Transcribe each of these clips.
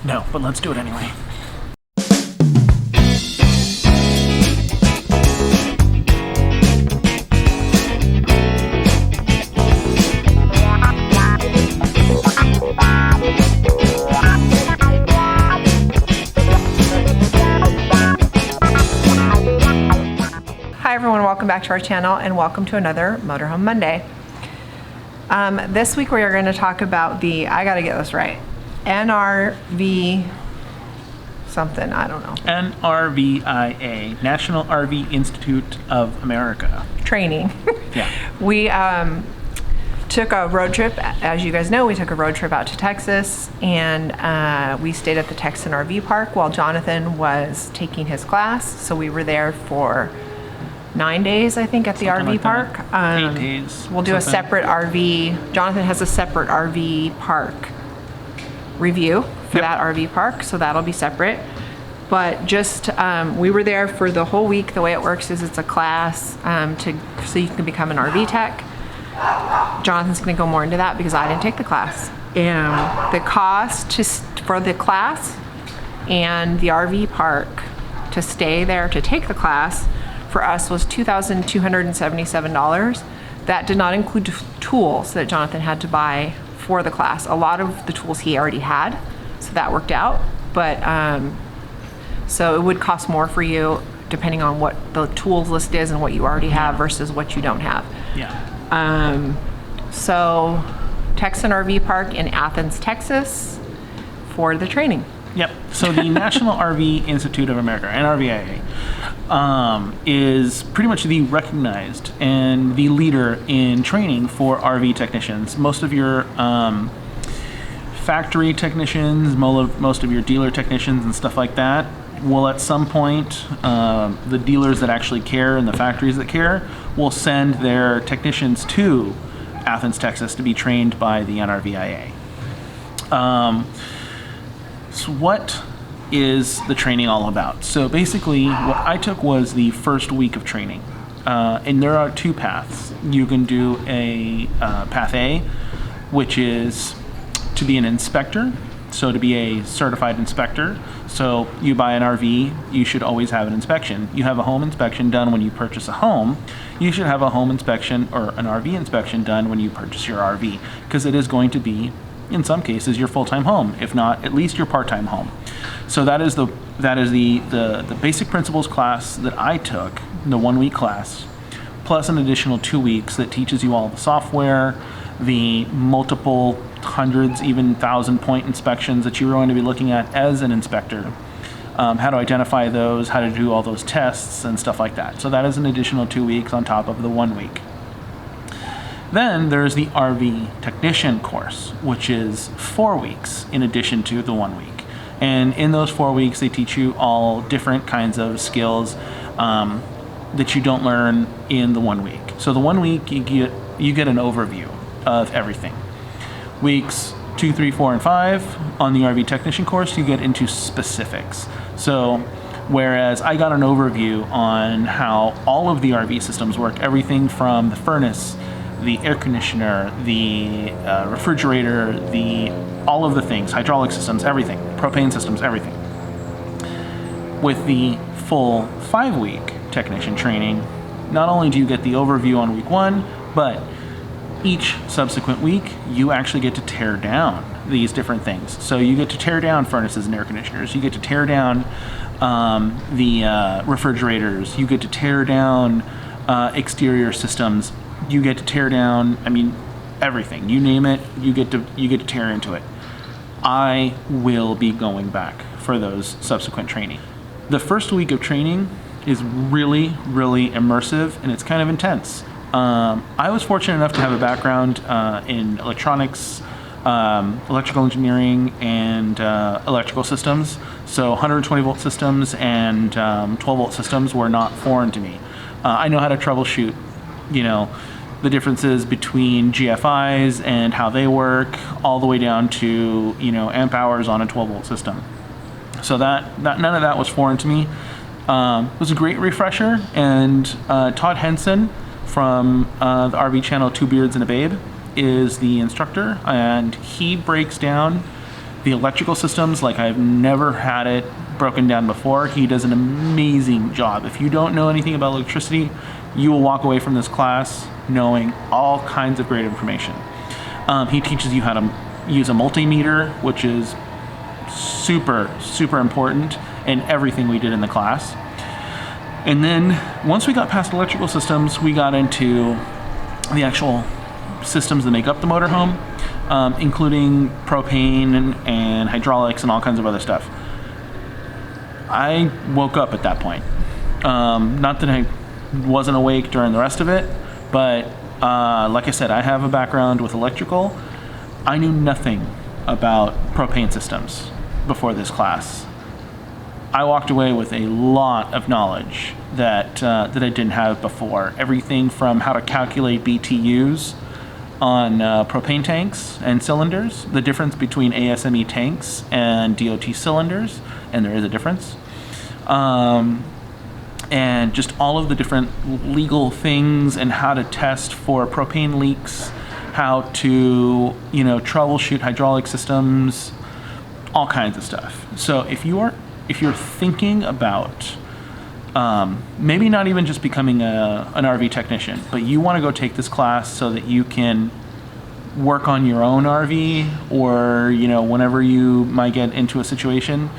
No, but let's do it anyway. Hi everyone, welcome back to our channel and welcome to another Motorhome Monday. This week we are going to talk about the, I gotta get this right, NRV something, I don't know. NRVIA, National RV Institute of America. Training. Yeah. We took a road trip, as you guys know, we took a road trip out to Texas, and we stayed at the Texan RV park while Jonathan was taking his class. So we were there for 9 days, I think, at the Something RV like park. that. 8 days. We'll do a something. separate RV. Jonathan has a separate RV park review for that RV park, so that'll be separate. But just we were there for the whole week. The way it works is it's a class so you can become an RV tech. Jonathan's going to go more into that because I didn't take the class. And the cost for the class and the RV park to stay there to take the class for us was $2,277. That did not include tools that Jonathan had to buy for the class. A lot of the tools he already had, so that worked out. But so it would cost more for you depending on what the tools list is and what you already have versus what you don't have. Yeah. So Texan RV Park in Athens, Texas for the training. Yep. So the National RV Institute of America, NRVIA, is pretty much the recognized and the leader in training for RV technicians. Most of your factory technicians, most of your dealer technicians and stuff like that will at some point, the dealers that actually care and the factories that care will send their technicians to Athens, Texas to be trained by the NRVIA. So what is the training all about? So basically what I took was the first week of training. And there are two paths. You can do a path A, which is to be an inspector. So to be a certified inspector. So you buy an RV, you should always have an inspection. You have a home inspection done when you purchase a home. You should have a home inspection or an RV inspection done when you purchase your RV, because it is going to be, in some cases, your full-time home, if not at least your part-time home. So that is the basic principles class that I took, the 1 week class, plus an additional 2 weeks that teaches you all the software, the multiple hundreds, even 1,000 point inspections that you're going to be looking at as an inspector, how to identify those, how to do all those tests and stuff like that. So that is an additional 2 weeks on top of the 1 week. Then there's the RV technician course, which is 4 weeks in addition to the 1 week. And in those 4 weeks, they teach you all different kinds of skills that you don't learn in the 1 week. So the 1 week, you get an overview of everything. Weeks 2, 3, 4, and 5 on the RV technician course, you get into specifics. So whereas I got an overview on how all of the RV systems work, everything from the furnace, the air conditioner, the refrigerator, all of the things, hydraulic systems, everything, propane systems, everything. With the full 5 week technician training, not only do you get the overview on week 1, but each subsequent week, you actually get to tear down these different things. So you get to tear down furnaces and air conditioners. You get to tear down the refrigerators. You get to tear down exterior systems. You get to tear down, everything. You name it, you get to tear into it. I will be going back for those subsequent training. The first week of training is really, really immersive, and it's kind of intense. I was fortunate enough to have a background in electronics, electrical engineering, and electrical systems. So 120 volt systems and 12 volt systems were not foreign to me. I know how to troubleshoot, the differences between GFIs and how they work, all the way down to, amp hours on a 12 volt system. So that none of that was foreign to me. It was a great refresher, and Todd Henson from the RV channel Two Beards and a Babe is the instructor, and he breaks down The electrical systems, like I've never had it broken down before. He does an amazing job. If you don't know anything about electricity, you will walk away from this class knowing all kinds of great information. He teaches you how to use a multimeter, which is super, super important in everything we did in the class. And then once we got past electrical systems, we got into the actual systems that make up the motorhome, including propane and hydraulics and all kinds of other stuff. I woke up at that point. Not that I wasn't awake during the rest of it, but like I said, I have a background with electrical. I knew nothing about propane systems before this class. I walked away with a lot of knowledge that I didn't have before. Everything from how to calculate BTUs on propane tanks and cylinders, the difference between ASME tanks and DOT cylinders, and there is a difference. And just all of the different legal things and how to test for propane leaks, how to, troubleshoot hydraulic systems, all kinds of stuff. So if you're thinking about maybe not even just becoming an RV technician, but you want to go take this class so that you can work on your own RV, or whenever you might get into a situation,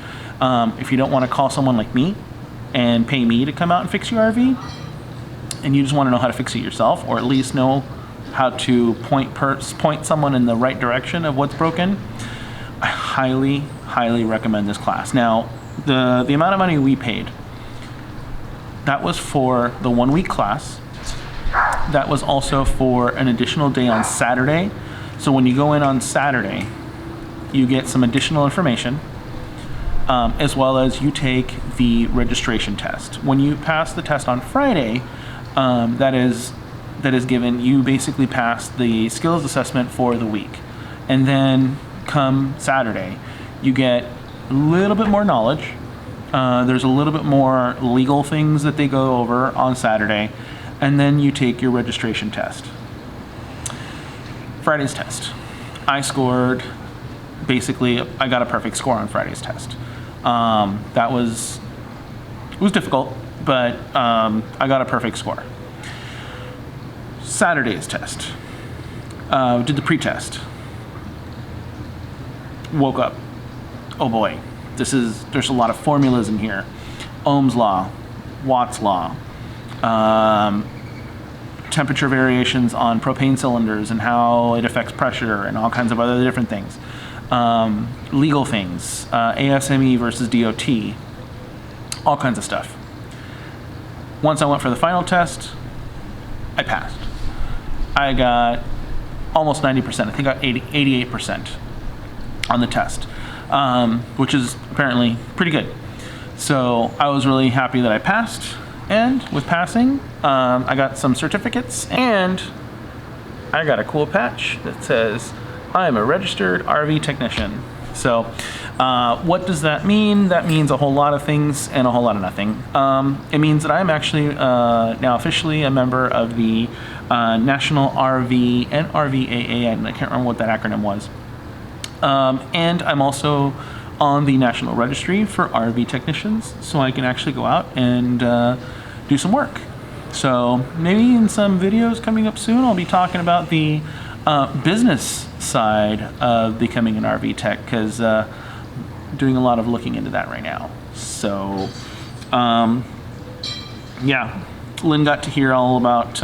if you don't want to call someone like me and pay me to come out and fix your RV, and you just want to know how to fix it yourself, or at least know how to point someone in the right direction of what's broken, I highly, highly recommend this class. Now, the amount of money we paid, that was for the 1 week class. That was also for an additional day on Saturday. So when you go in on Saturday, you get some additional information, as well as you take the registration test. When you pass the test on Friday, that is given, you basically pass the skills assessment for the week. And then come Saturday, you get a little bit more knowledge. There's a little bit more legal things that they go over on Saturday, and then you take your registration test. Friday's test, I got a perfect score on Friday's test. It was difficult, but I got a perfect score. Saturday's test, did the pre-test. Woke up, oh boy, there's a lot of formulas in here. Ohm's law, Watt's law, temperature variations on propane cylinders and how it affects pressure and all kinds of other different things. Legal things, ASME versus DOT, all kinds of stuff. Once I went for the final test, I passed. I got almost 90%. I think I got 88% on the test, which is apparently pretty good. So I was really happy that I passed. And with passing, I got some certificates, and I got a cool patch that says, I'm a registered RV technician. So what does that mean? That means a whole lot of things and a whole lot of nothing. It means that I'm actually now officially a member of the National RV and RVAA, and I can't remember what that acronym was. And I'm also on the National Registry for RV technicians, so I can actually go out and do some work. So maybe in some videos coming up soon, I'll be talking about the business side of becoming an RV tech, because doing a lot of looking into that right now. So yeah, Lynn got to hear all about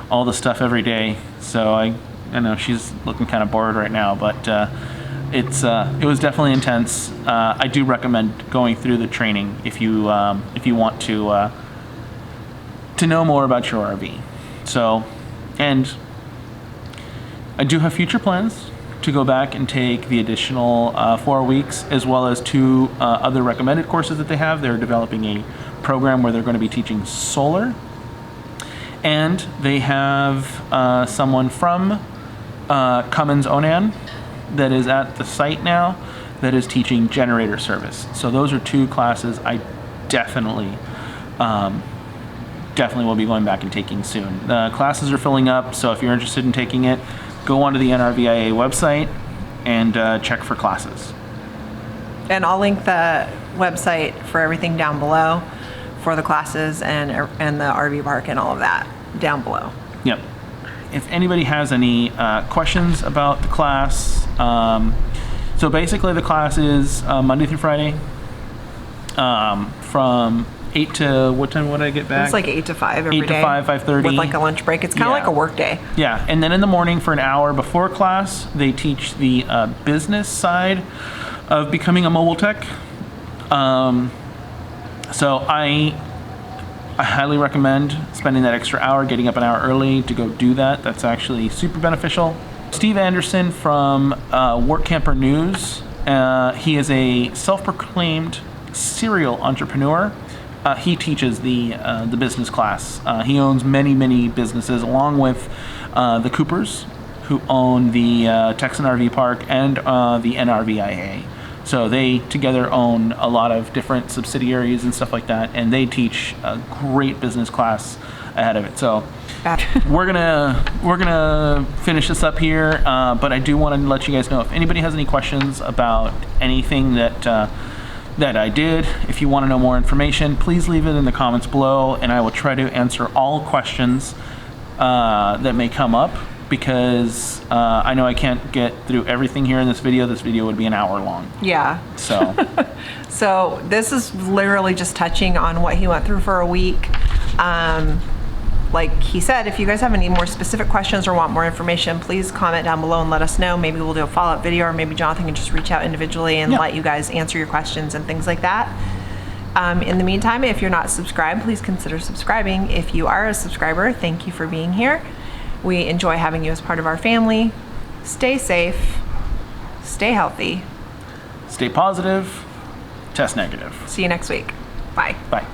all the stuff every day, so I know she's looking kind of bored right now, but it was definitely intense. I do recommend going through the training if you want to know more about your RV. So, and I do have future plans to go back and take the additional 4 weeks, as well as 2 other recommended courses that they have. They're developing a program where they're going to be teaching solar, and they have someone from Cummins Onan that is at the site now that is teaching generator service. So those are 2 classes I definitely will be going back and taking soon. The classes are filling up, so if you're interested in taking it, go onto the NRVIA website and check for classes. And I'll link the website for everything down below for the classes and the RV park and all of that down below. Yep. If anybody has any questions about the class, so basically the class is Monday through Friday from 8 to, what time would I get back? It's like 8 to 5 every day. 8 to 5, 5:30. With like a lunch break. It's kind of like a work day. Yeah, and then in the morning for an hour before class, they teach the business side of becoming a mobile tech. So I highly recommend spending that extra hour, getting up an hour early to go do that. That's actually super beneficial. Steve Anderson from Work Camper News. He is a self-proclaimed serial entrepreneur. He teaches the business class. He owns many businesses, along with the Coopers, who own the Texan RV Park and the NRVIA. So they together own a lot of different subsidiaries and stuff like that, and they teach a great business class ahead of it. So we're gonna finish this up here, but I do want to let you guys know if anybody has any questions about anything that I did. If you want to know more information, please leave it in the comments below, and I will try to answer all questions that may come up, because I know I can't get through everything here in this video. This video would be an hour long. Yeah. So, so this is literally just touching on what he went through for a week. Like he said, if you guys have any more specific questions or want more information, please comment down below and let us know. Maybe we'll do a follow-up video, or maybe Jonathan can just reach out individually and let you guys answer your questions and things like that. In the meantime, if you're not subscribed, please consider subscribing. If you are a subscriber, thank you for being here. We enjoy having you as part of our family. Stay safe, stay healthy, stay positive, test negative. see you next week. Bye. Bye.